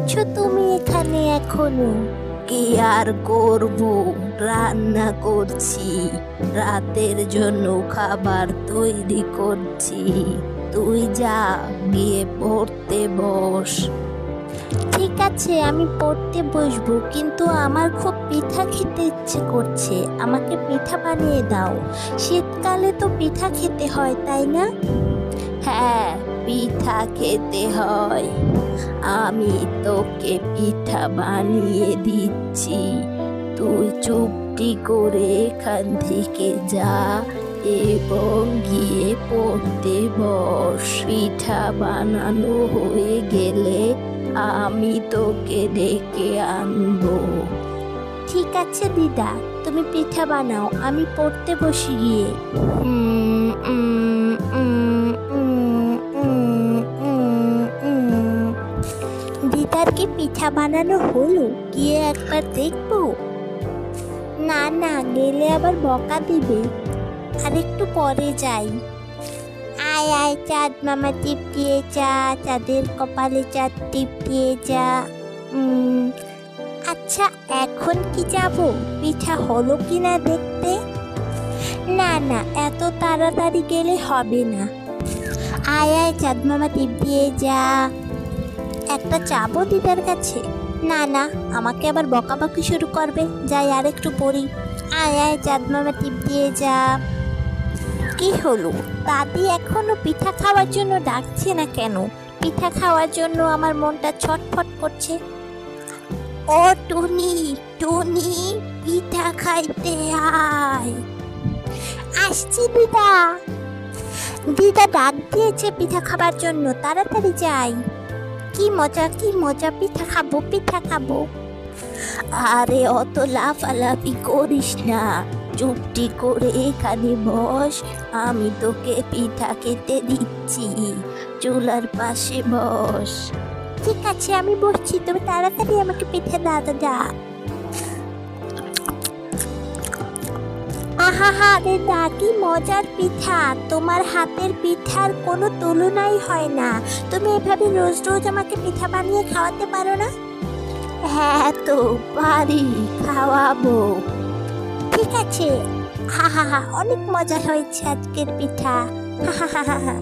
করছো তুমি এখানে এখনো? কি আর করব, রান্না করছি, রাতের জন্য খাবার তৈরি করছি। তুই যা, গিয়ে পড়তে বস। ঠিক আছে, আমি পড়তে বসবো, কিন্তু আমার খুব পিঠা খেতে ইচ্ছে করছে। আমাকে পিঠা বানিয়ে দাও। শীতকালে তো পিঠা খেতে হয়, তাই না? হ্যাঁ, পিঠা খেতে হয়। আমি তোকে পিঠা বানিয়ে দিচ্ছি। তুই চুপটি করে এখান থেকে যা এবং গিয়ে পড়তে বস। পিঠা বানানো হয়ে গেলে আমি তোকে ডেকে আনবো। ঠিক আছে দিদা, তুমি পিঠা বানাও, আমি পড়তে বসি গিয়ে। উম, উম, উম, উম, উম, উম, উম। দিদার কি পিঠা বানানো হলো? গিয়ে একবার দেখবো। না না, গেলে আবার বকা দিবে। আর একটু পরে যাই। আয় আয় চাঁদ মামা, টিপ দিয়ে যা, চাঁদের কপালে চাঁদ টিপ দিয়ে যা। আচ্ছা, এখন কি যাব পিঠা হলো কিনা দেখতে? না না, এত তাড়াতাড়ি গেলে হবে না। আয় আয় চাঁদ মামা, টিপ দিয়ে যা। একটা চাবো দিদার কাছে? না না, আমাকে আবার বকাবকি শুরু করবে। যাই আর একটু পড়ি। আয় আয় চাঁদ মামা, টিপ দিয়ে যা। কি হলো, দাদি এখনো পিঠা খাওয়ার জন্য ডাকছে না কেন? পিঠা খাওয়ার জন্য আমার মনটা ছটফট করছে। ও টুনি, টুনি, পিঠা খাইতে আয়। আসছি দিদা। দিদা ডাক দিয়েছে পিঠা খাবার জন্য, তাড়াতাড়ি যাই। কি মজা, কি মজা, পিঠা খাবো, পিঠা খাবো। আরে অত লাফালাফি করিস না, চুপটি করে এখানে বস। আমি তোকে পিঠা খেতে দিচ্ছি, চুলার পাশে বস। ঠিক আছে, আমি বসছি, তুমি তাড়াতাড়ি আমাকে পিঠে দাও দাদা। আহা রে দা, কি মজার পিঠা! তোমার হাতের পিঠার কোনো তুলনাই হয় না। তুমি এভাবে রোজ রোজ আমাকে পিঠা বানিয়ে খাওয়াতে পারো না? হ্যাঁ তো পারি, খাওয়াবো। ঠিক আছে। হা হা হা, অনেক মজা হয়েছে আজকের পিঠা। হা হা হা হা।